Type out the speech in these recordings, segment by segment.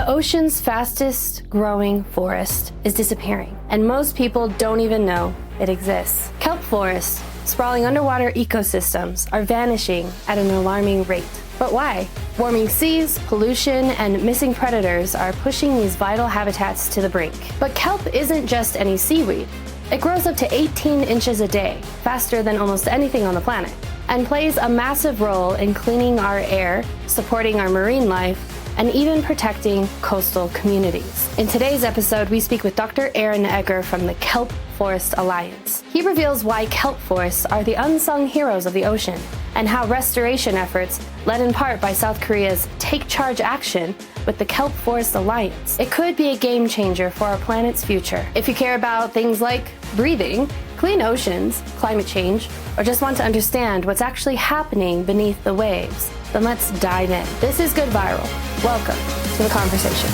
The ocean's fastest growing forest is disappearing, and most people don't even know it exists. Kelp forests, sprawling underwater ecosystems, are vanishing at an alarming rate. But why? Warming seas, pollution, and missing predators are pushing these vital habitats to the brink. But kelp isn't just any seaweed. It grows up to 18 inches a day, faster than almost anything on the planet, and plays a massive role in cleaning our air, supporting our marine life, and even protecting coastal communities. In today's episode, we speak with Dr. Aaron Eger from the Kelp Forest Alliance. He reveals why kelp forests are the unsung heroes of the ocean, and how restoration efforts, led in part by South Korea's Take Charge action with the Kelp Forest Alliance, it could be a game changer for our planet's future. If you care about things like breathing, clean oceans, climate change, or just want to understand what's actually happening beneath the waves, then let's dive in. This is GoodViral. Welcome to the conversation.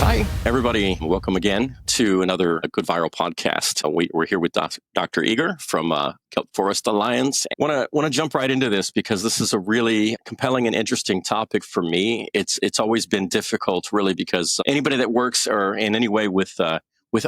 Hi, everybody. Welcome again to another GoodViral podcast. We're here with Dr. Eger from Kelp Forest Alliance. I want to jump right into this because this is a really compelling and interesting topic for me. It's always been difficult, really, because anybody that works or in any way with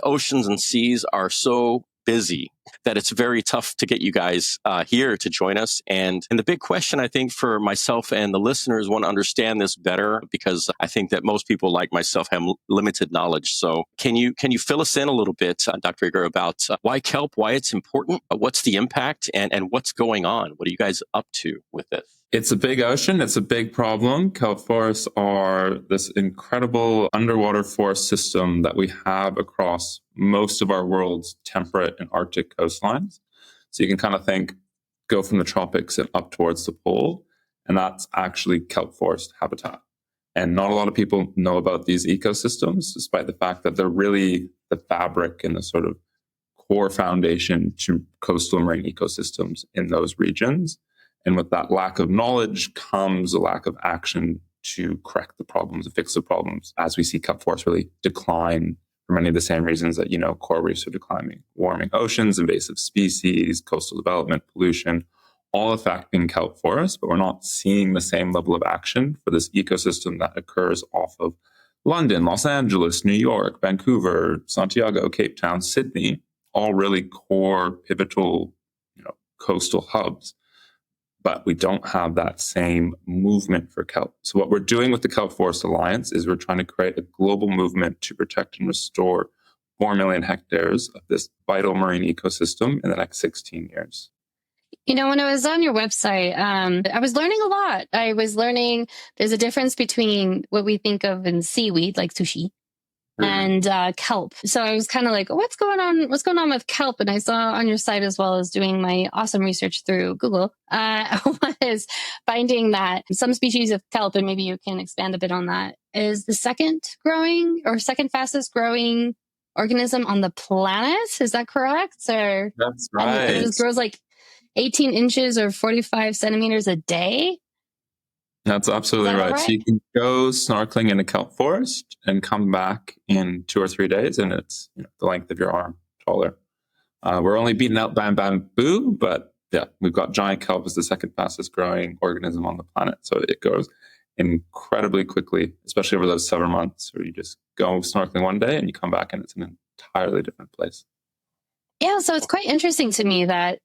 oceans and seas are so busy that it's very tough to get you guys here to join us. And the big question, I think, for myself and the listeners want to understand this better, because I think that most people like myself have limited knowledge. So can you fill us in a little bit, Dr. Eger, about why kelp, why it's important, what's the impact, and what's going on? What are you guys up to with this? It's a big ocean. It's a big problem. Kelp forests are this incredible underwater forest system that we have across most of our world's temperate and Arctic coastlines. So you can kind of go from the tropics and up towards the pole, and that's actually kelp forest habitat. And not a lot of people know about these ecosystems, despite the fact that they're really the fabric and the sort of core foundation to coastal marine ecosystems in those regions. And with that lack of knowledge comes a lack of action to correct the problems and fix the problems, as we see kelp forests really decline for many of the same reasons that, coral reefs are declining. Warming oceans, invasive species, coastal development, pollution, all affecting kelp forests, but we're not seeing the same level of action for this ecosystem that occurs off of London, Los Angeles, New York, Vancouver, Santiago, Cape Town, Sydney, all really core, pivotal, coastal hubs. But we don't have that same movement for kelp. So what we're doing with the Kelp Forest Alliance is we're trying to create a global movement to protect and restore 4 million hectares of this vital marine ecosystem in the next 16 years. When I was on your website, I was learning a lot. I was learning there's a difference between what we think of in seaweed, like sushi, and kelp. So I was kind of like, what's going on with kelp? And I saw on your site, as well as doing my awesome research through Google, was finding that some species of kelp, and maybe you can expand a bit on that, is the second fastest growing organism on the planet. Is that correct? Or that's right. And it grows like 18 inches or 45 centimeters a day. That's absolutely right. So you can go snorkeling in a kelp forest and come back in 2 or 3 days, and it's the length of your arm, taller. We're only beaten out by bamboo, but yeah, we've got giant kelp as the second fastest growing organism on the planet. So it goes incredibly quickly, especially over those summer months where you just go snorkeling one day and you come back and it's an entirely different place. Yeah, so it's quite interesting to me that,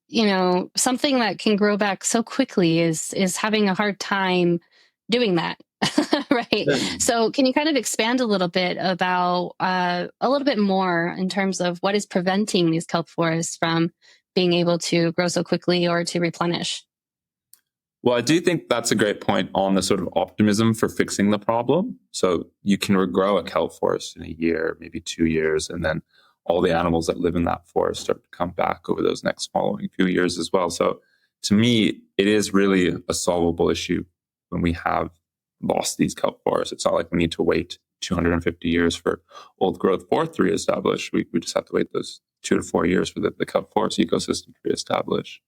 something that can grow back so quickly is having a hard time doing that, right? Yeah. So can you kind of expand a little bit about a little bit more in terms of what is preventing these kelp forests from being able to grow so quickly or to replenish? Well, I do think that's a great point on the sort of optimism for fixing the problem. So you can regrow a kelp forest in a year, maybe 2 years, and then all the animals that live in that forest start to come back over those next following few years as well. So to me, it is really a solvable issue when we have lost these kelp forests. It's not like we need to wait 250 years for old growth forest to reestablish. We just have to wait those 2 to 4 years for the kelp forest ecosystem to reestablish.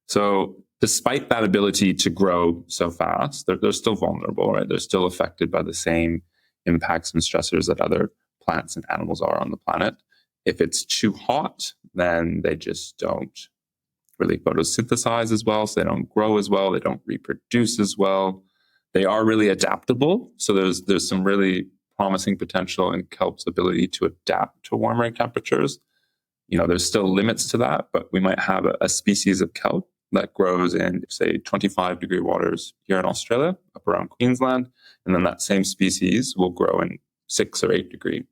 So despite that ability to grow so fast, they're still vulnerable, right? They're still affected by the same impacts and stressors that other plants and animals are on the planet. If it's too hot, then they just don't really photosynthesize as well. So they don't grow as well. They don't reproduce as well. They are really adaptable. So there's some really promising potential in kelp's ability to adapt to warmer temperatures. There's still limits to that, but we might have a species of kelp that grows in, say, 25-degree waters here in Australia, up around Queensland, and then that same species will grow in 6 or 8-degree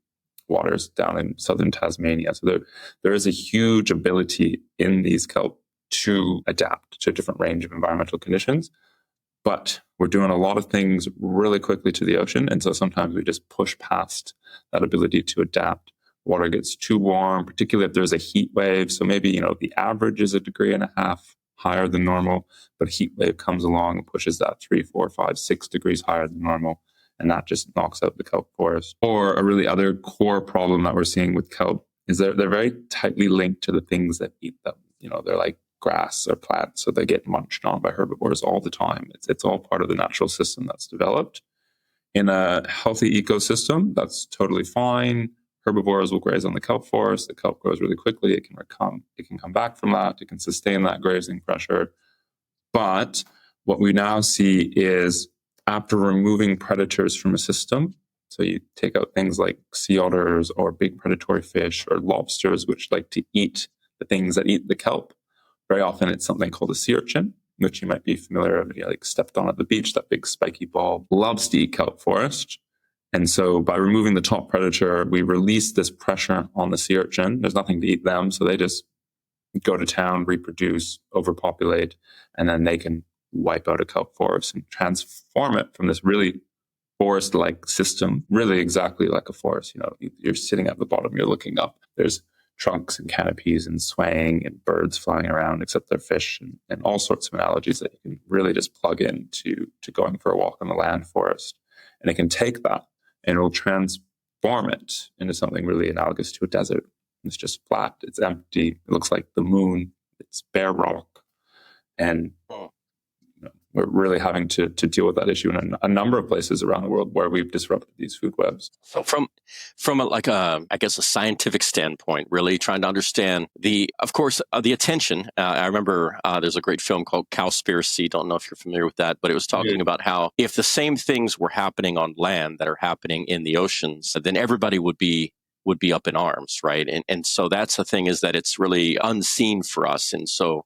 waters down in southern Tasmania. So there is a huge ability in these kelp to adapt to a different range of environmental conditions. But we're doing a lot of things really quickly to the ocean, and so sometimes we just push past that ability to adapt. Water gets too warm, particularly if there's a heat wave. So maybe, the average is 1.5 degrees higher than normal, but a heat wave comes along and pushes that 3, 4, 5, 6 degrees higher than normal. And that just knocks out the kelp forest. Or a really other core problem that we're seeing with kelp is they're very tightly linked to the things that eat them. They're like grass or plants, so they get munched on by herbivores all the time. It's all part of the natural system that's developed. In a healthy ecosystem, that's totally fine. Herbivores will graze on the kelp forest. The kelp grows really quickly. It can come back from that. It can sustain that grazing pressure. But what we now see is after removing predators from a system, so you take out things like sea otters or big predatory fish or lobsters, which like to eat the things that eat the kelp. Very often it's something called a sea urchin, which you might be familiar with, like stepped on at the beach, that big spiky ball, loves to eat kelp forest. And so by removing the top predator, we release this pressure on the sea urchin. There's nothing to eat them, so they just go to town, reproduce, overpopulate, and then they can wipe out a kelp forest and transform it from this really forest-like system, really exactly like a forest. You're sitting at the bottom, you're looking up. There's trunks and canopies and swaying and birds flying around, except they're fish and all sorts of analogies that you can really just plug into going for a walk on the land forest. And it can take that and it will transform it into something really analogous to a desert. It's just flat, it's empty, it looks like the moon, it's bare rock. And we're really having to deal with that issue in a number of places around the world where we've disrupted these food webs. So from I guess a scientific standpoint, really trying to understand the attention. I remember there's a great film called Cowspiracy. Don't know if you're familiar with that, but it was talking about how if the same things were happening on land that are happening in the oceans, then everybody would be up in arms, right? And so that's the thing, is that it's really unseen for us, and so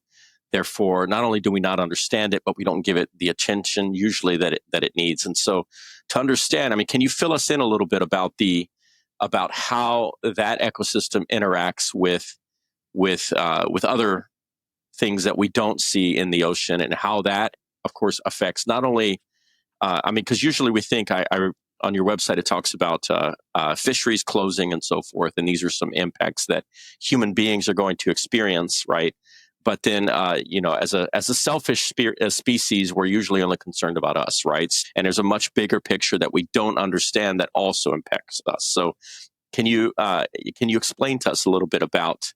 therefore, not only do we not understand it, but we don't give it the attention usually that it needs. And so, to understand, can you fill us in a little bit about how that ecosystem interacts with other things that we don't see in the ocean, and how that, of course, affects not only, because usually we think, on your website, it talks about fisheries closing and so forth, and these are some impacts that human beings are going to experience, right? But then, as a selfish species, we're usually only concerned about us, right? And there's a much bigger picture that we don't understand that also impacts us. So, can you explain to us a little bit about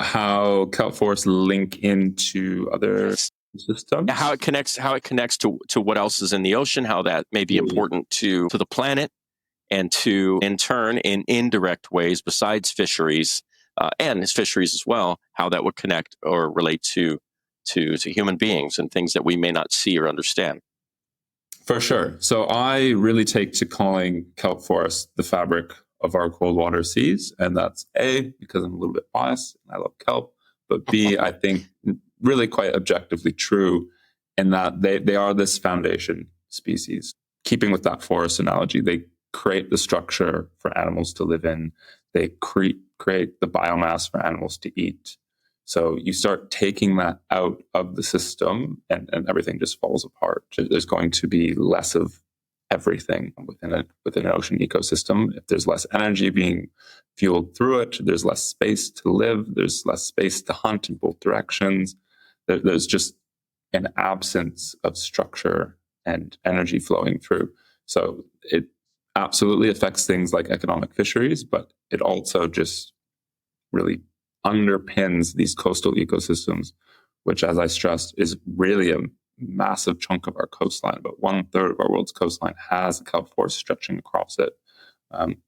how kelp forests link into other systems, how it connects to what else is in the ocean, how that may be important to the planet, and to, in turn, in indirect ways besides fisheries. And his fisheries as well, how that would connect or relate to human beings and things that we may not see or understand. For sure. So I really take to calling kelp forests the fabric of our cold water seas. And that's A, because I'm a little bit biased and I love kelp, but B, I think really quite objectively true in that they are this foundation species. Keeping with that forest analogy, they create the structure for animals to live in. They create the biomass for animals to eat. So you start taking that out of the system and everything just falls apart. There's going to be less of everything within an ocean ecosystem. If there's less energy being fueled through it, there's less space to live, there's less space to hunt in both directions. There's just an absence of structure and energy flowing through. So it absolutely affects things like economic fisheries, but it also just really underpins these coastal ecosystems, which, as I stressed, is really a massive chunk of our coastline. About 1/3 of our world's coastline has a kelp forest stretching across it.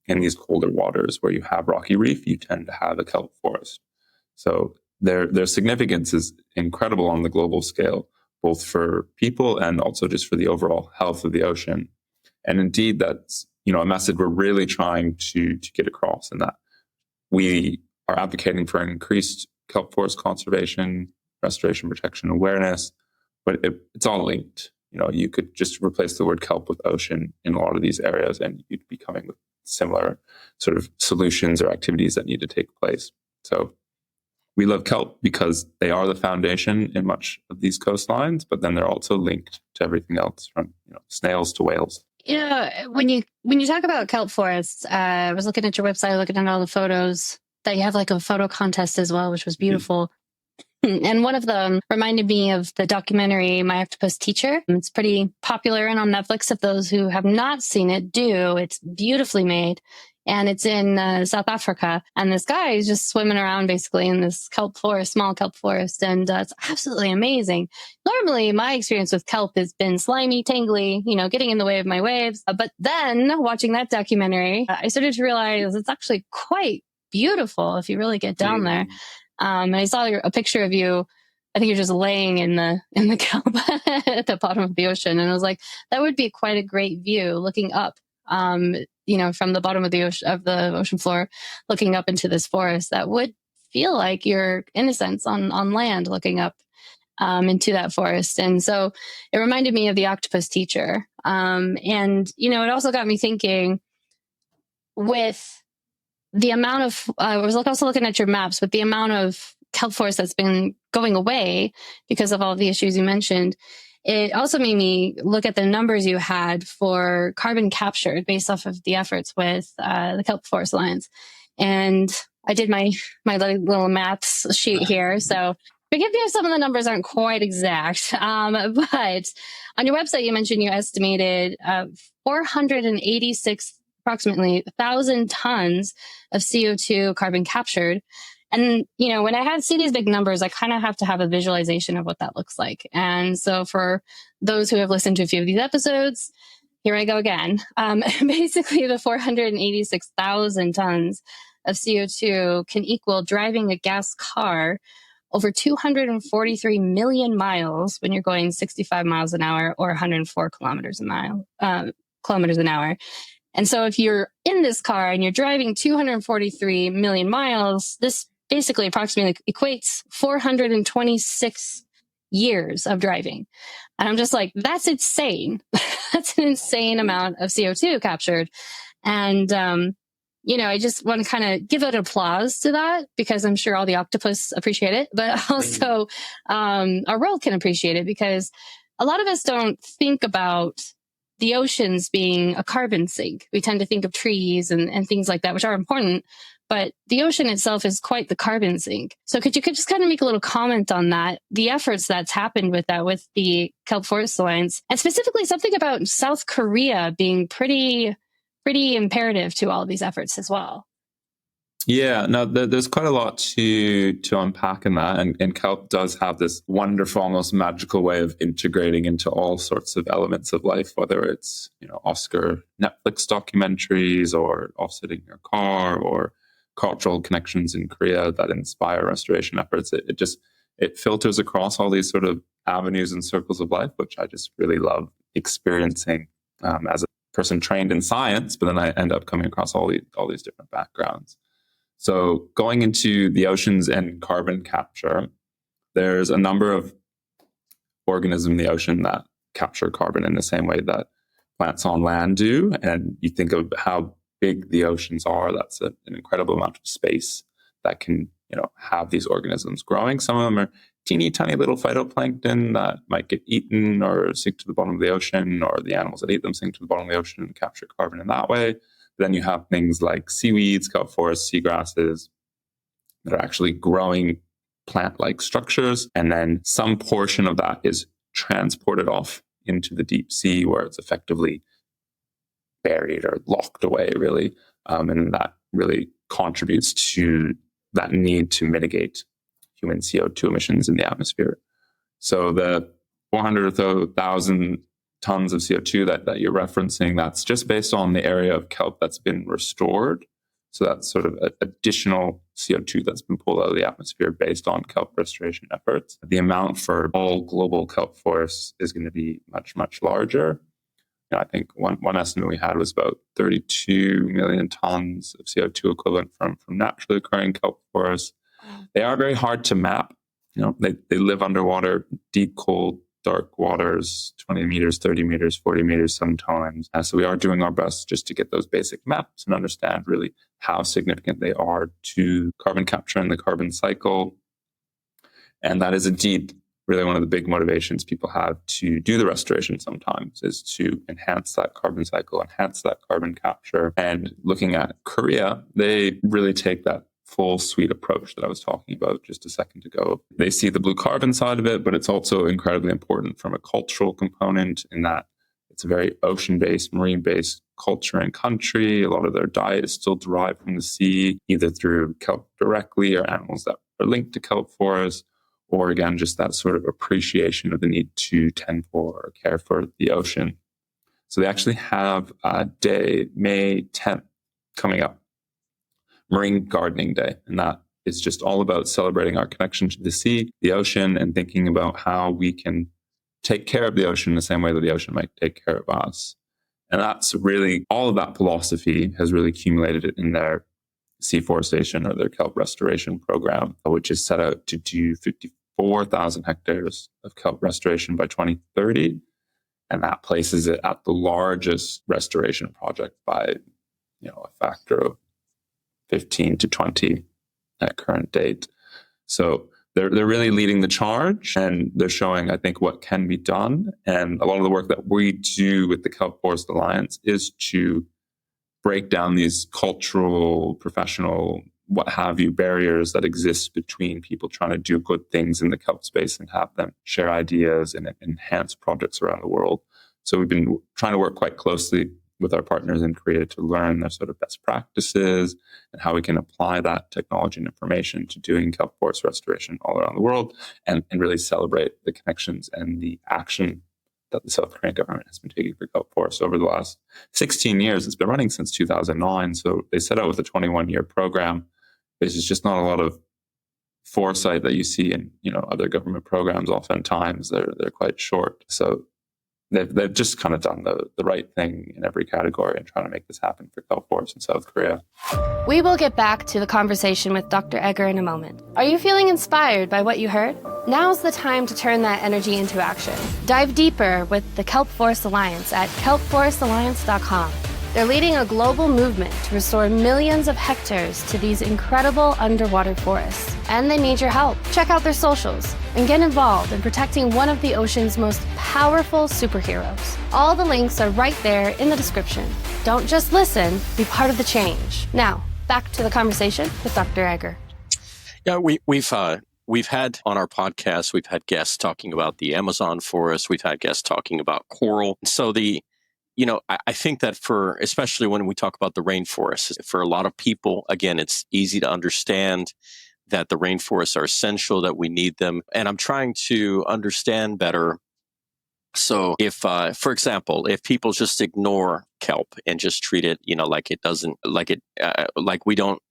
In these colder waters where you have rocky reef, you tend to have a kelp forest. So their significance is incredible on the global scale, both for people and also just for the overall health of the ocean. And indeed, that's, a message we're really trying to get across, in that we are advocating for an increased kelp forest conservation, restoration, protection awareness, but it's all linked. You could just replace the word kelp with ocean in a lot of these areas, and you'd be coming with similar sort of solutions or activities that need to take place. So we love kelp because they are the foundation in much of these coastlines, but then they're also linked to everything else, from snails to whales. When you talk about kelp forests, I was looking at your website, looking at all the photos that you have, like a photo contest as well, which was beautiful. And one of them reminded me of the documentary My Octopus Teacher. It's pretty popular and on Netflix. If those who have not seen it do, it's beautifully made. And it's in South Africa. And this guy is just swimming around basically in this kelp forest, small kelp forest. And it's absolutely amazing. Normally, my experience with kelp has been slimy, tangly, getting in the way of my waves. But then watching that documentary, I started to realize it's actually quite beautiful if you really get down there. And I saw a picture of you. I think you're just laying in the kelp at the bottom of the ocean. And I was like, that would be quite a great view looking up. From the bottom of the ocean floor, looking up into this forest. That would feel like you're in a sense on land, looking up into that forest. And so it reminded me of the Octopus Teacher. And it also got me thinking, with the amount of, I was also looking at your maps, with the amount of kelp forest that's been going away because of all the issues you mentioned. It also made me look at the numbers you had for carbon captured based off of the efforts with the Kelp Forest Alliance. And I did my little maths sheet here. So forgive me if some of the numbers aren't quite exact. But on your website, you mentioned you estimated 486 approximately 1,000 tons of CO2 carbon captured. And, when I see these big numbers, I kind of have to have a visualization of what that looks like. And so for those who have listened to a few of these episodes, here I go again. Basically, the 486,000 tons of CO2 can equal driving a gas car over 243 million miles when you're going 65 miles an hour or 104 kilometers an hour. And so if you're in this car and you're driving 243 million miles, this basically approximately equates 426 years of driving. And I'm just like, that's insane. That's an insane amount of CO2 captured. And, I just want to kind of give it applause to that, because I'm sure all the octopus appreciate it, but also our world can appreciate it, because a lot of us don't think about the oceans being a carbon sink. We tend to think of trees and things like that, which are important, but the ocean itself is quite the carbon sink. So could you just kind of make a little comment on that, the efforts that's happened with that, with the Kelp Forest Alliance, and specifically something about South Korea being pretty imperative to all of these efforts as well? Yeah, no, there's quite a lot to unpack in that. And kelp does have this wonderful, almost magical way of integrating into all sorts of elements of life, whether it's, Oscar Netflix documentaries or offsetting your car or cultural connections in Korea that inspire restoration efforts. It filters across all these sort of avenues and circles of life, which I just really love experiencing as a person trained in science, but then I end up coming across all these different backgrounds. So going into the oceans and carbon capture, there's a number of organisms in the ocean that capture carbon in the same way that plants on land do. And you think of how big the oceans are, that's an incredible amount of space that can, have these organisms growing. Some of them are teeny tiny little phytoplankton that might get eaten or sink to the bottom of the ocean, or the animals that eat them sink to the bottom of the ocean and capture carbon in that way. Then you have things like seaweeds, kelp forests, seagrasses that are actually growing plant-like structures. And then some portion of that is transported off into the deep sea, where it's effectively buried or locked away, really. And that really contributes to that need to mitigate human CO2 emissions in the atmosphere. So the 400,000 tons of CO2 that you're referencing, that's just based on the area of kelp that's been restored. So that's sort of additional CO2 that's been pulled out of the atmosphere based on kelp restoration efforts. The amount for all global kelp forests is going to be much, much larger. I think one estimate we had was about 32 million tons of CO2 equivalent from naturally occurring kelp forests. They are very hard to map. They live underwater, deep, cold, dark waters, 20 meters, 30 meters, 40 meters sometimes. So we are doing our best just to get those basic maps and understand really how significant they are to carbon capture and the carbon cycle. And that is indeed really one of the big motivations people have to do the restoration sometimes, is to enhance that carbon cycle, enhance that carbon capture. And looking at Korea, they really take that full suite approach that I was talking about just a second ago. They see the blue carbon side of it, but it's also incredibly important from a cultural component in that it's a very ocean-based, marine-based culture and country. A lot of their diet is still derived from the sea, either through kelp directly or animals that are linked to kelp forests, or again, just that sort of appreciation of the need to tend for or care for the ocean. So they actually have a day, May 10th, coming up, Marine Gardening Day. And that is just all about celebrating our connection to the sea, the ocean, and thinking about how we can take care of the ocean in the same way that the ocean might take care of us. And that's really, all of that philosophy has really accumulated in their Seaforestation or their kelp restoration program, which is set out to do 54,000 hectares of kelp restoration by 2030. And that places it at the largest restoration project by, a factor of 15 to 20 at current date. So they're really leading the charge, and they're showing, I think, what can be done. And a lot of the work that we do with the Kelp Forest Alliance is to break down these cultural, professional, what have you, barriers that exist between people trying to do good things in the kelp space and have them share ideas and enhance projects around the world. So we've been trying to work quite closely with our partners in Korea to learn their sort of best practices and how we can apply that technology and information to doing kelp forest restoration all around the world, and really celebrate the connections and the action that the South Korean government has been taking for kelp forests over the last 16 years. It's been running since 2009. So they set out with a 21-year program. There's just not a lot of foresight that you see in other government programs. Oftentimes they're quite short. So they've just kind of done the right thing in every category and trying to make this happen for kelp forests in South Korea. We will get back to the conversation with Dr. Eger in a moment. Are you feeling inspired by what you heard? Now's the time to turn that energy into action. Dive deeper with the Kelp Forest Alliance at kelpforestalliance.com. They're leading a global movement to restore millions of hectares to these incredible underwater forests. And they need your help. Check out their socials and get involved in protecting one of the ocean's most powerful superheroes. All the links are right there in the description. Don't just listen, be part of the change. Now, back to the conversation with Dr. Eger. Yeah, we've had on our podcast, we've had guests talking about the Amazon forest. We've had guests talking about coral. So I think that especially when we talk about the rainforests, for a lot of people, again, it's easy to understand that the rainforests are essential, that we need them. And I'm trying to understand better. So if, for example, if people just ignore kelp and just treat it, like we don't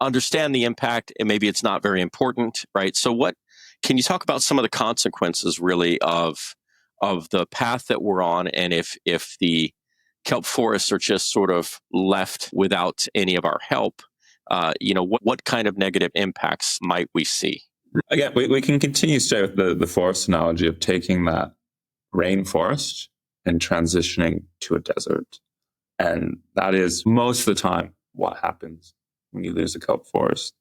understand the impact, and maybe it's not very important, right? So can you talk about some of the consequences really of the path that we're on, and if the kelp forests are just sort of left without any of our help, what kind of negative impacts might we see? Again, we can continue straight with the forest analogy of taking that rainforest and transitioning to a desert. And that is most of the time what happens when you lose a kelp forest.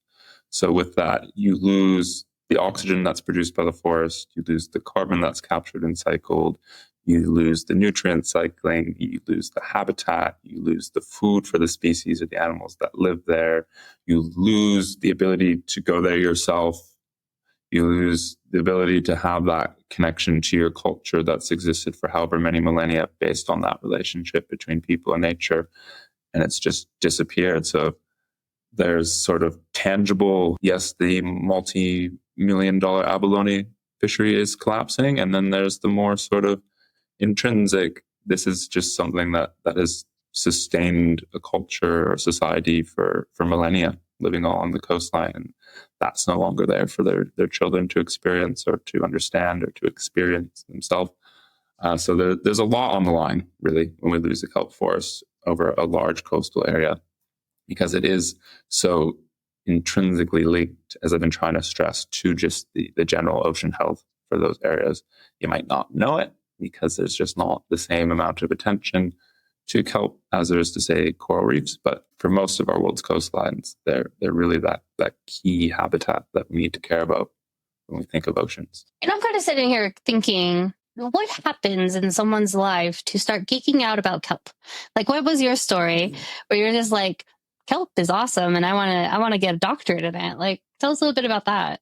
So with that, you lose the oxygen that's produced by the forest, you lose the carbon that's captured and cycled, you lose the nutrient cycling, you lose the habitat, you lose the food for the species of the animals that live there, you lose the ability to go there yourself, you lose the ability to have that connection to your culture that's existed for however many millennia based on that relationship between people and nature, and it's just disappeared. So there's sort of tangible, yes, the multi-million-dollar abalone fishery is collapsing, and then there's the more sort of intrinsic, this is just something that has sustained a culture or society for millennia, living all on the coastline, and that's no longer there for their children to experience or to understand or to experience themselves. So there's a lot on the line, really, when we lose a kelp forest over a large coastal area, because it is so intrinsically linked, as I've been trying to stress, to just the general ocean health for those areas. You might not know it because there's just not the same amount of attention to kelp as there is to, say, coral reefs. But for most of our world's coastlines, they're really that key habitat that we need to care about when we think of oceans. And I'm kind of sitting here thinking, what happens in someone's life to start geeking out about kelp? Like, what was your story where you're just like, kelp is awesome and I want to get a doctorate in it? Like, tell us a little bit about that.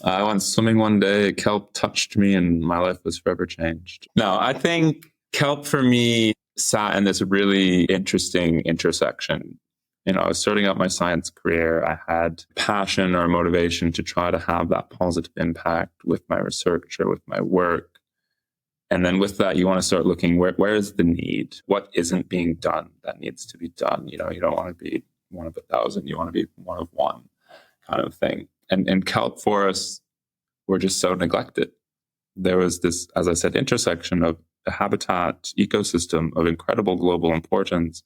I went swimming one day, kelp touched me and my life was forever changed. No, I think kelp for me sat in this really interesting intersection. I was starting out my science career. I had passion or motivation to try to have that positive impact with my research or with my work. And then with that, you want to start looking, where is the need? What isn't being done that needs to be done? You don't want to be one of 1,000. You want to be one of one, kind of thing. And kelp forests were just so neglected. There was this, as I said, intersection of a habitat ecosystem of incredible global importance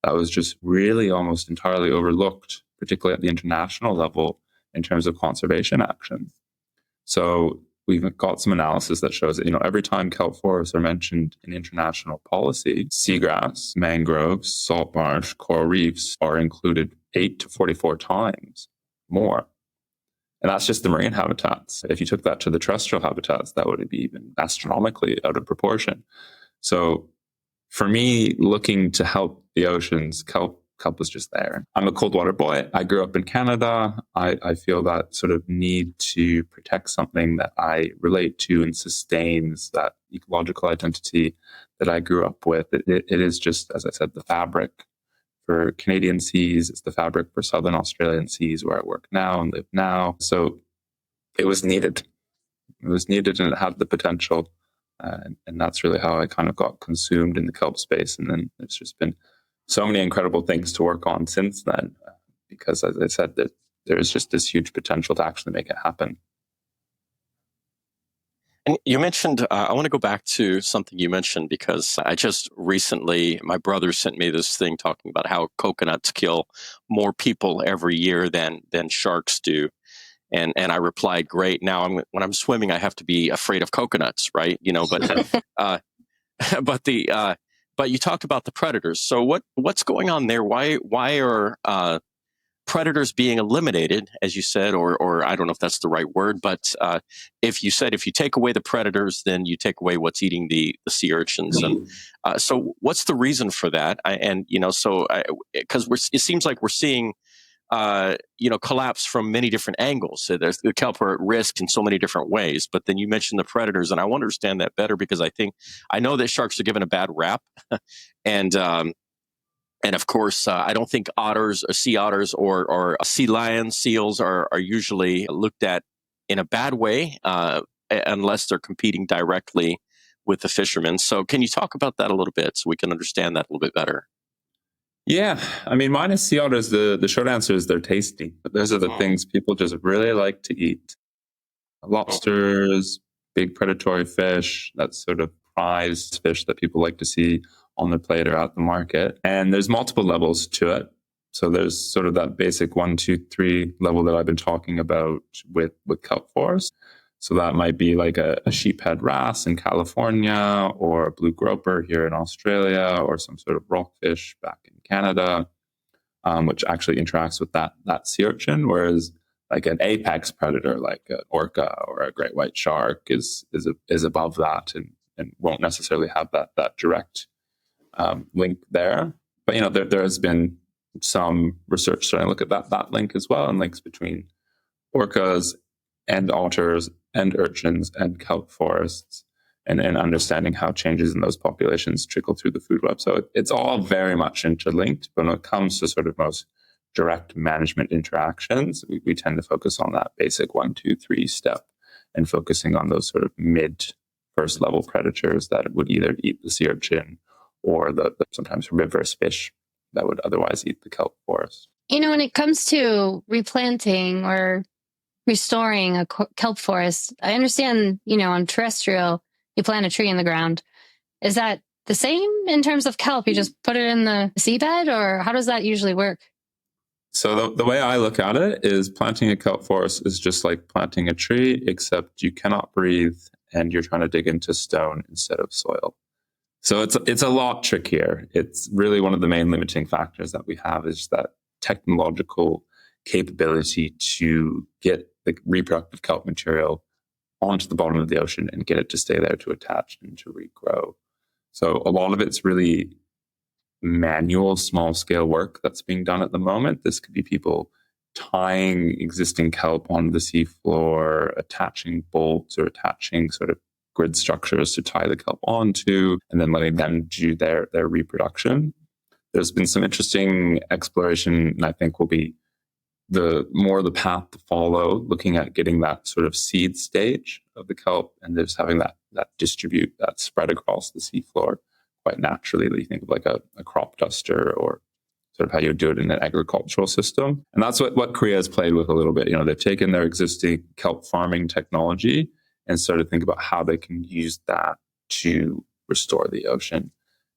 that was just really almost entirely overlooked, particularly at the international level in terms of conservation action. So we've got some analysis that shows that, every time kelp forests are mentioned in international policy, seagrass, mangroves, salt marsh, coral reefs are included 8 to 44 times more. And that's just the marine habitats. If you took that to the terrestrial habitats, that would be even astronomically out of proportion. So for me, looking to help the oceans, kelp was just there. I'm a cold water boy. I grew up in Canada. I feel that sort of need to protect something that I relate to and sustains that ecological identity that I grew up with. It is just, as I said, the fabric for Canadian seas. It's the fabric for Southern Australian seas where I work now and live now. So it was needed. It was needed and it had the potential. And that's really how I kind of got consumed in the kelp space. And then there's just been so many incredible things to work on since then, because as I said, that there's just this huge potential to actually make it happen. And you mentioned, I want to go back to something you mentioned, because I just recently, my brother sent me this thing talking about how coconuts kill more people every year than sharks do. And I replied, great. Now when I'm swimming, I have to be afraid of coconuts, right? But you talked about the predators. So what's going on there? Why are predators being eliminated, as you said, or I don't know if that's the right word, but if you take away the predators, then you take away what's eating the sea urchins. And so what's the reason for that? Because it seems like we're seeing collapse from many different angles. So there's the kelp are at risk in so many different ways. But then you mentioned the predators, and I want to understand that better, because I know that sharks are given a bad rap, and of course I don't think otters, or sea otters, or sea lions, seals are usually looked at in a bad way unless they're competing directly with the fishermen. So can you talk about that a little bit so we can understand that a little bit better? Yeah, I mean, minus sea otters, the short answer is they're tasty. But those are the things people just really like to eat. Lobsters, big predatory fish, that's sort of prized fish that people like to see on their plate or at the market. And there's multiple levels to it. So there's sort of that basic 1, 2, 3 level that I've been talking about with kelp forest. So that might be like a sheephead wrasse in California, or a blue groper here in Australia, or some sort of rockfish back in Canada, which actually interacts with that sea urchin. Whereas like an apex predator, like an orca or a great white shark, is above that and won't necessarily have that direct link there. But there has been some research starting to look at that link as well, and links between orcas and otters and urchins and kelp forests, and understanding how changes in those populations trickle through the food web. So it's all very much interlinked, but when it comes to sort of most direct management interactions, we tend to focus on that basic 1, 2, 3 step, and focusing on those sort of mid first level predators that would either eat the sea urchin or the sometimes herbivorous fish that would otherwise eat the kelp forest. When it comes to replanting or restoring a kelp forest, I understand, on terrestrial, you plant a tree in the ground. Is that the same in terms of kelp? You just put it in the seabed, or how does that usually work? So the way I look at it is planting a kelp forest is just like planting a tree, except you cannot breathe and you're trying to dig into stone instead of soil. So it's a lot trickier. It's really one of the main limiting factors that we have is that technological capability to get the reproductive kelp material onto the bottom of the ocean and get it to stay there to attach and to regrow. So a lot of it's really manual, small-scale work that's being done at the moment. This could be people tying existing kelp on the seafloor, attaching bolts or attaching sort of grid structures to tie the kelp onto, and then letting them do their reproduction. There's been some interesting exploration, and I think will be the path to follow, looking at getting that sort of seed stage of the kelp and just having that distribute, that spread across the seafloor quite naturally. You think of like a crop duster or sort of how you would do it in an agricultural system. And that's what Korea has played with a little bit. They've taken their existing kelp farming technology and started to think about how they can use that to restore the ocean.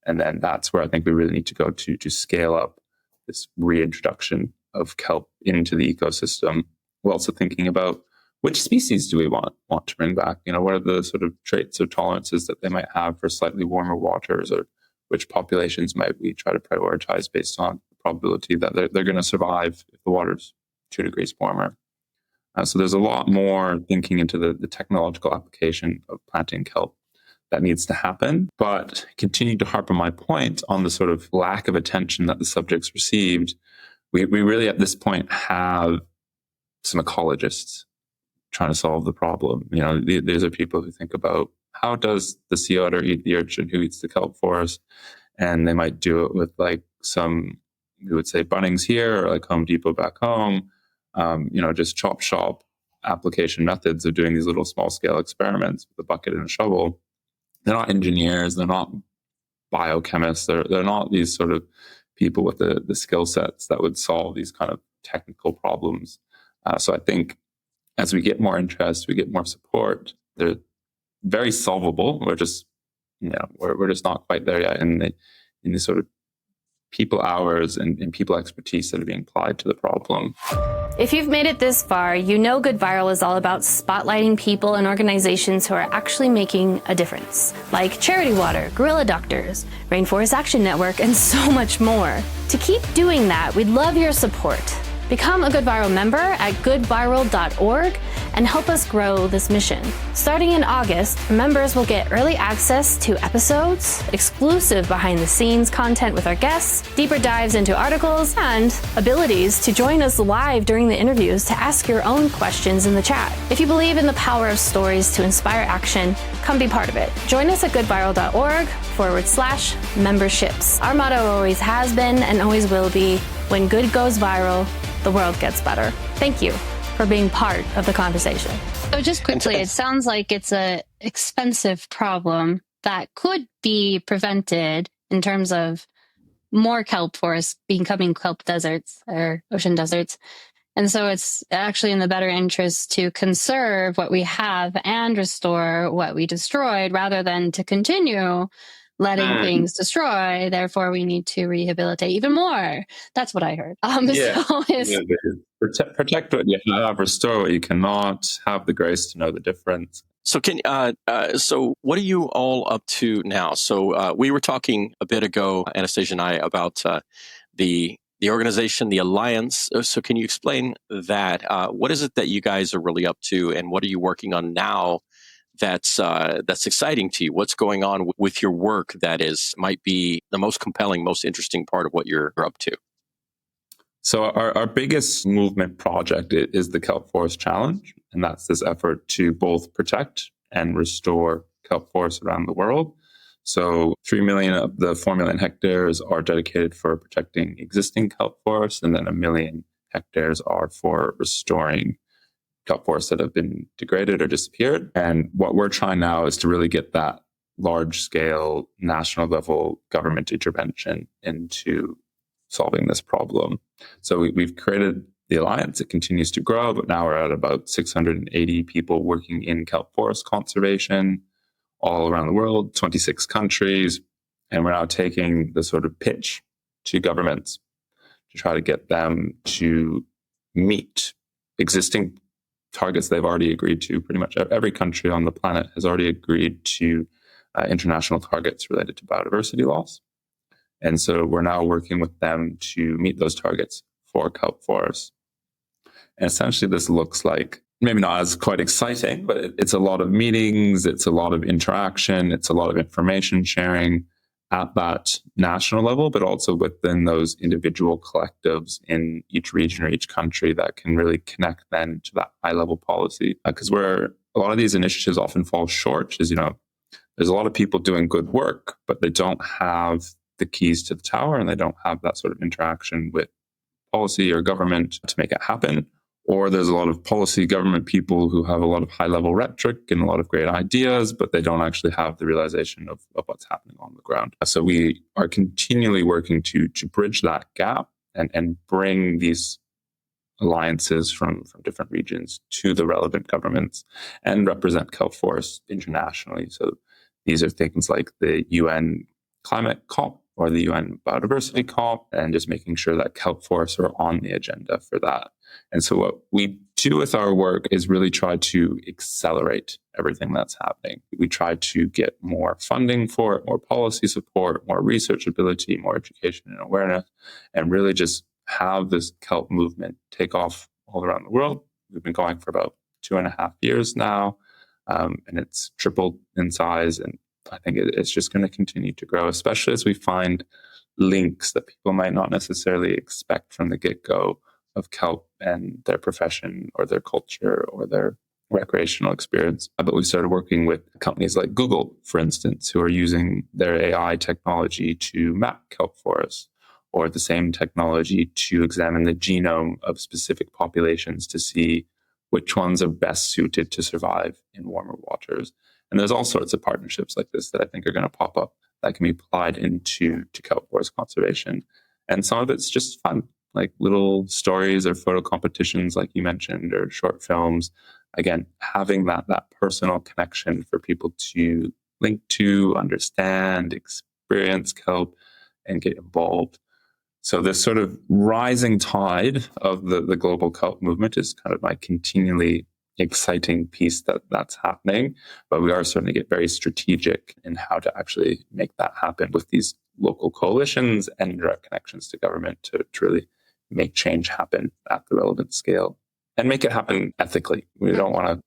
And then that's where I think we really need to go to scale up this reintroduction of kelp into the ecosystem. We're also thinking about which species do we want to bring back? What are the sort of traits or tolerances that they might have for slightly warmer waters, or which populations might we try to prioritize based on the probability that they're going to survive if the water's 2 degrees warmer. So there's a lot more thinking into the technological application of planting kelp that needs to happen. But continue to harp on my point on the sort of lack of attention that the subject's received, we really at this point have some ecologists trying to solve the problem. These are people who think about how does the sea otter eat the urchin who eats the kelp forest, and they might do it with like some, we would say Bunnings here or like Home Depot back home, just chop shop application methods of doing these little small scale experiments with a bucket and a shovel. They're not engineers, they're not biochemists, they're not these sort of people with the skill sets that would solve these kind of technical problems. So I think as we get more interest, we get more support, they're very solvable. We're just, we're just not quite there yet in the sort of people hours and people expertise that are being applied to the problem. If you've made it this far, you know GoodViral is all about spotlighting people and organizations who are actually making a difference, like Charity Water, Gorilla Doctors, Rainforest Action Network, and so much more. To keep doing that, we'd love your support. Become a GoodViral member at goodviral.org and help us grow this mission. Starting in August, members will get early access to episodes, exclusive behind-the-scenes content with our guests, deeper dives into articles, and abilities to join us live during the interviews to ask your own questions in the chat. If you believe in the power of stories to inspire action, come be part of it. Join us at goodviral.org/memberships. Our motto always has been and always will be, when good goes viral, the world gets better. Thank you for being part of the conversation. So just quickly, it sounds like it's an expensive problem that could be prevented in terms of more kelp forests becoming kelp deserts or ocean deserts. And so it's actually in the better interest to conserve what we have and restore what we destroyed rather than to continue letting things destroy. Therefore, we need to rehabilitate even more. That's what I heard. Protect what you have, restore what you cannot, have the grace to know the difference. So so what are you all up to now? So we were talking a bit ago, Anastasia and I, about the organization, the Alliance. So can you explain that? What is it that you guys are really up to, and what are you working on now that's exciting to you? What's going on with your work that might be the most compelling, most interesting part of what you're up to? So our biggest movement project is the Kelp Forest Challenge, and that's this effort to both protect and restore kelp forests around the world. So 3 million of the 4 million hectares are dedicated for protecting existing kelp forests, and then 1 million hectares are for restoring kelp forests that have been degraded or disappeared. And what we're trying now is to really get that large-scale, national-level government intervention into solving this problem. So we've created the Alliance. It continues to grow, but now we're at about 680 people working in kelp forest conservation. all around the world, 26 countries. And we're now taking the sort of pitch to governments to try to get them to meet existing targets they've already agreed to. Pretty much every country on the planet has already agreed to international targets related to biodiversity loss. And so we're now working with them to meet those targets for kelp forests. And essentially this looks like, maybe not as quite exciting, but it's a lot of meetings, it's a lot of interaction, it's a lot of information sharing at that national level, but also within those individual collectives in each region or each country that can really connect then to that high level policy. Because where a lot of these initiatives often fall short is, there's a lot of people doing good work, but they don't have the keys to the tower and they don't have that sort of interaction with policy or government to make it happen. Or there's a lot of policy government people who have a lot of high level rhetoric and a lot of great ideas, but they don't actually have the realization of what's happening on the ground. So we are continually working to bridge that gap and bring these alliances from different regions to the relevant governments and represent kelp forests internationally. So these are things like the UN Climate COP or the UN Biodiversity COP, and just making sure that kelp forests are on the agenda for that. And so what we do with our work is really try to accelerate everything that's happening. We try to get more funding for it, more policy support, more research ability, more education and awareness, and really just have this kelp movement take off all around the world. We've been going for about 2.5 years now, and it's tripled in size. And I think it's just going to continue to grow, especially as we find links that people might not necessarily expect from the get-go of kelp and their profession or their culture or their recreational experience. But we started working with companies like Google, for instance, who are using their AI technology to map kelp forests, or the same technology to examine the genome of specific populations to see which ones are best suited to survive in warmer waters. And there's all sorts of partnerships like this that I think are going to pop up that can be applied into kelp forest conservation. And some of it's just fun, like little stories or photo competitions, like you mentioned, or short films. Again, having that personal connection for people to link to, understand, experience kelp, and get involved. So this sort of rising tide of the global kelp movement is kind of my continually exciting piece that's happening. But we are starting to get very strategic in how to actually make that happen with these local coalitions and direct connections to government to really make change happen at the relevant scale and make it happen ethically. We don't want to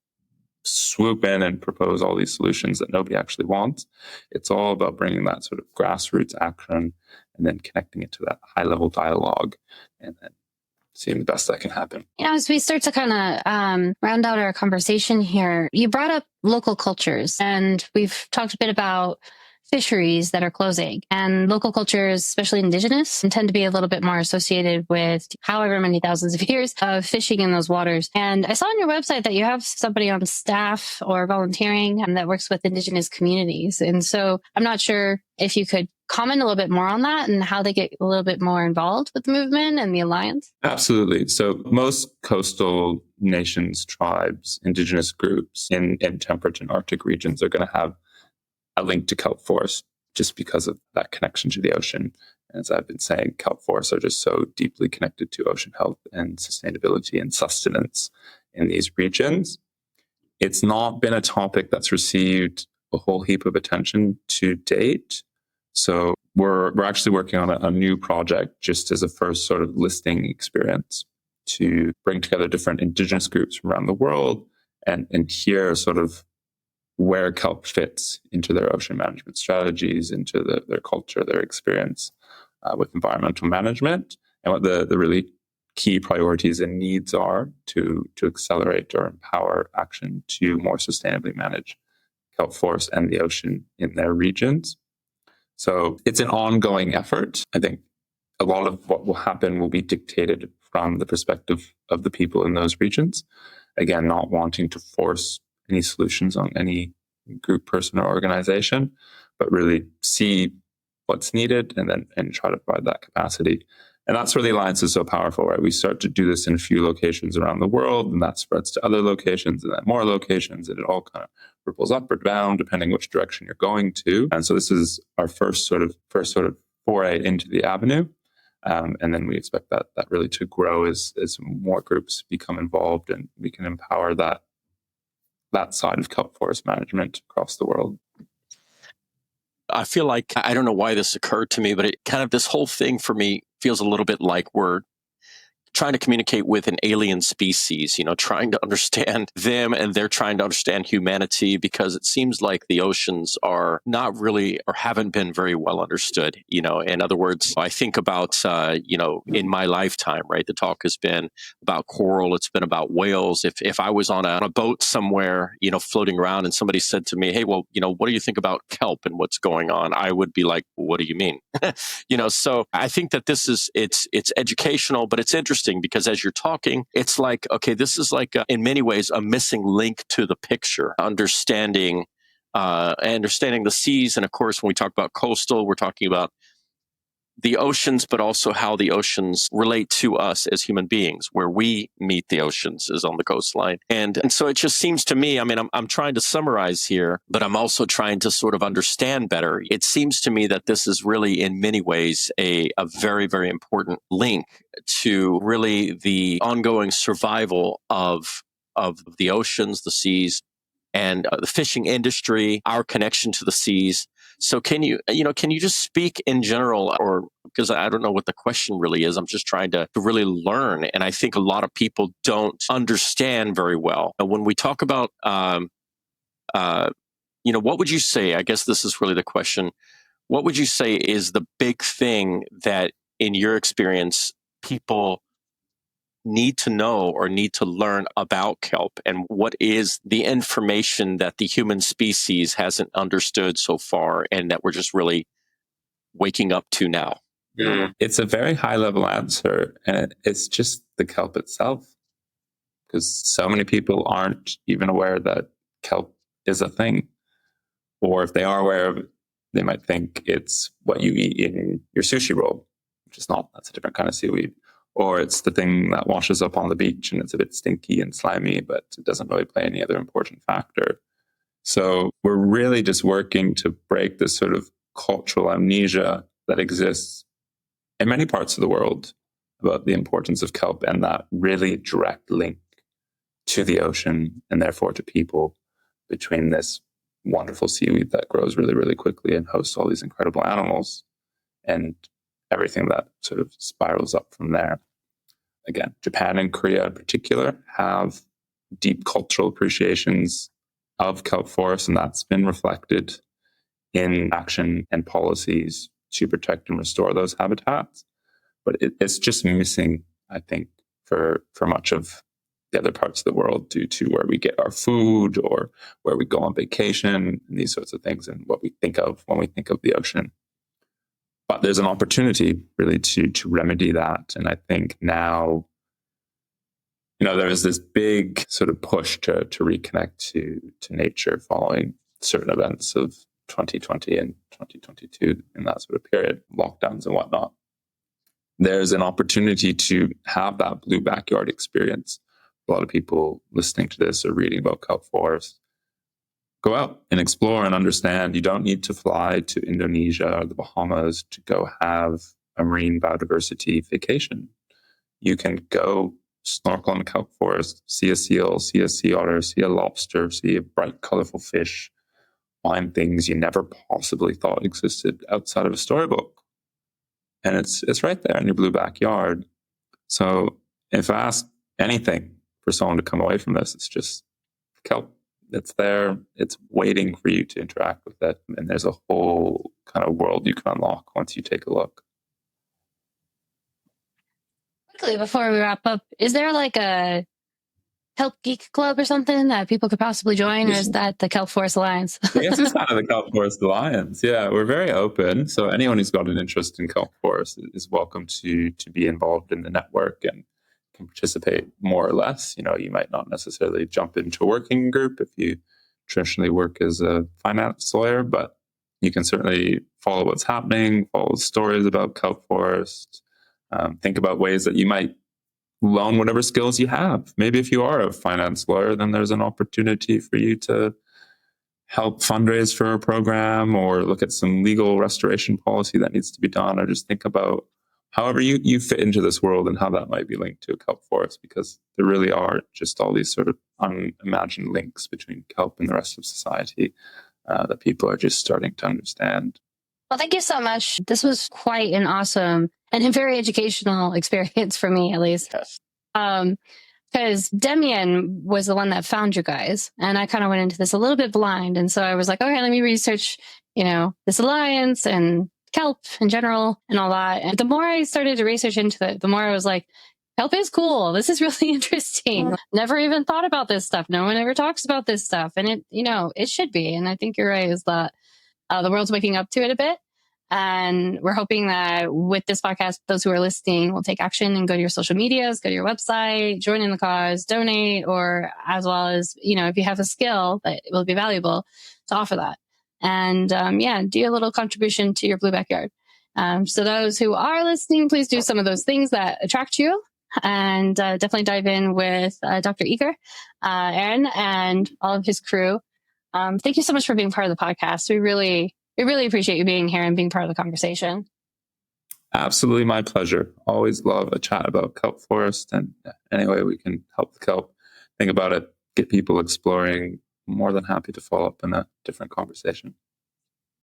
swoop in and propose all these solutions that nobody actually wants. It's all about bringing that sort of grassroots action and then connecting it to that high level dialogue and then seeing the best that can happen. As we start to kind of round out our conversation here, you brought up local cultures, and we've talked a bit about fisheries that are closing, and local cultures, especially indigenous, tend to be a little bit more associated with however many thousands of years of fishing in those waters. And I saw on your website that you have somebody on staff or volunteering that works with indigenous communities. And so I'm not sure if you could comment a little bit more on that and how they get a little bit more involved with the movement and the alliance. Absolutely. So most coastal nations, tribes, indigenous groups in temperate and Arctic regions are going to have a link to kelp forests just because of that connection to the ocean. As I've been saying, kelp forests are just so deeply connected to ocean health and sustainability and sustenance in these regions. It's not been a topic that's received a whole heap of attention to date. So we're actually working on a new project just as a first sort of listening experience to bring together different indigenous groups from around the world and hear sort of where kelp fits into their ocean management strategies, into their culture, their experience with environmental management, and what the really key priorities and needs are to accelerate or empower action to more sustainably manage kelp forests and the ocean in their regions. So it's an ongoing effort. I think a lot of what will happen will be dictated from the perspective of the people in those regions. Again, not wanting to force any solutions on any group, person, or organization, but really see what's needed and try to provide that capacity. And that's where the alliance is so powerful, right? We start to do this in a few locations around the world, and that spreads to other locations and then more locations, and it all kind of ripples up or down depending which direction you're going to. And so this is our first sort of foray into the avenue. And then we expect that really to grow as more groups become involved, and we can empower that side of kelp forest management across the world. I feel like, I don't know why this occurred to me, but this whole thing for me feels a little bit like we're trying to communicate with an alien species, trying to understand them, and they're trying to understand humanity, because it seems like the oceans are not really, or haven't been very well understood. In other words, I think about, in my lifetime, right, the talk has been about coral, it's been about whales. If I was on a boat somewhere, floating around, and somebody said to me, hey, well, what do you think about kelp and what's going on? I would be like, what do you mean? So I think that it's educational, but it's interesting because as you're talking, it's like, okay, this is like, in many ways, a missing link to the picture, understanding the seas. And of course, when we talk about coastal, we're talking about the oceans, but also how the oceans relate to us as human beings. Where we meet the oceans is on the coastline. And so it just seems to me, I'm trying to summarize here, but I'm also trying to sort of understand better. It seems to me that this is really, in many ways, a very, very important link to really the ongoing survival of the oceans, the seas, and the fishing industry, our connection to the seas. So can you just speak in general, or because I don't know what the question really is, I'm just trying to really learn. And I think a lot of people don't understand very well. When we talk about, what would you say, I guess this is really the question, what would you say is the big thing that in your experience, people need to know or need to learn about kelp, and what is the information that the human species hasn't understood so far and that we're just really waking up to now? It's a very high level answer, and it's just the kelp itself, because so many people aren't even aware that kelp is a thing, or if they are aware of it, they might think it's what you eat in your sushi roll, which is not. That's a different kind of seaweed. Or it's the thing that washes up on the beach and it's a bit stinky and slimy, but it doesn't really play any other important factor. So we're really just working to break this sort of cultural amnesia that exists in many parts of the world about the importance of kelp and that really direct link to the ocean and therefore to people between this wonderful seaweed that grows really, really quickly and hosts all these incredible animals and everything that sort of spirals up from there. Again, Japan and Korea in particular have deep cultural appreciations of kelp forests, and that's been reflected in action and policies to protect and restore those habitats. But it's just missing, I think, for much of the other parts of the world due to where we get our food or where we go on vacation and these sorts of things and what we think of when we think of the ocean. But there's an opportunity really to remedy that. And I think now, there is this big sort of push to reconnect to nature following certain events of 2020 and 2022 in that sort of period, lockdowns and whatnot. There's an opportunity to have that blue backyard experience. A lot of people listening to this or reading about kelp forests, go out and explore and understand. You don't need to fly to Indonesia or the Bahamas to go have a marine biodiversity vacation. You can go snorkel in a kelp forest, see a seal, see a sea otter, see a lobster, see a bright, colorful fish, find things you never possibly thought existed outside of a storybook. And it's right there in your blue backyard. So if I ask anything for someone to come away from this, it's just kelp. It's there. It's waiting for you to interact with it. And there's a whole kind of world you can unlock once you take a look. Quickly, before we wrap up, is there like a Kelp Geek Club or something that people could possibly join, or is that the Kelp Forest Alliance? I guess it's kind of the Kelp Forest Alliance. Yeah, we're very open. So anyone who's got an interest in kelp forest is welcome to be involved in the network and can participate more or less. You might not necessarily jump into a working group if you traditionally work as a finance lawyer, but you can certainly follow what's happening, follow stories about kelp forest, Think about ways that you might loan whatever skills you have. Maybe if you are a finance lawyer, then there's an opportunity for you to help fundraise for a program or look at some legal restoration policy that needs to be done, or just think about however you fit into this world and how that might be linked to a kelp forest, because there really are just all these sort of unimagined links between kelp and the rest of society that people are just starting to understand. Well, thank you so much. This was quite an awesome and a very educational experience for me, at least. Yes. Because Demian was the one that found you guys, and I kind of went into this a little bit blind. And so I was like, okay, let me research, this alliance and kelp in general and all that. And the more I started to research into it, the more I was like, kelp is cool. This is really interesting. Never even thought about this stuff. No one ever talks about this stuff. And it should be. And I think you're right, is that the world's waking up to it a bit. And we're hoping that with this podcast, those who are listening will take action and go to your social medias, go to your website, join in the cause, donate, or as well as, if you have a skill that will be valuable, to offer that. And do a little contribution to your blue backyard. So those who are listening, please do some of those things that attract you, and definitely dive in with Dr. Eger, Aaron, and all of his crew. Thank you so much for being part of the podcast. We really appreciate you being here and being part of the conversation. Absolutely my pleasure. Always love a chat about kelp forest, and any way we can help the kelp, think about it, get people exploring. More than happy to follow up in a different conversation.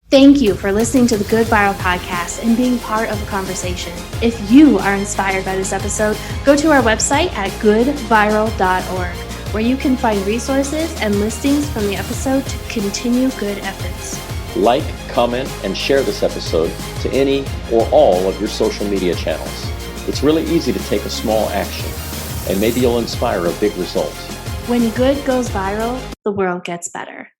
Thank you for listening to the Good Viral podcast and being part of the conversation. If you are inspired by this episode, go to our website at goodviral.org, where you can find resources and listings from the episode to continue good efforts. Like, comment, and share this episode to any or all of your social media channels. It's really easy to take a small action, and maybe you'll inspire a big result. When good goes viral, the world gets better.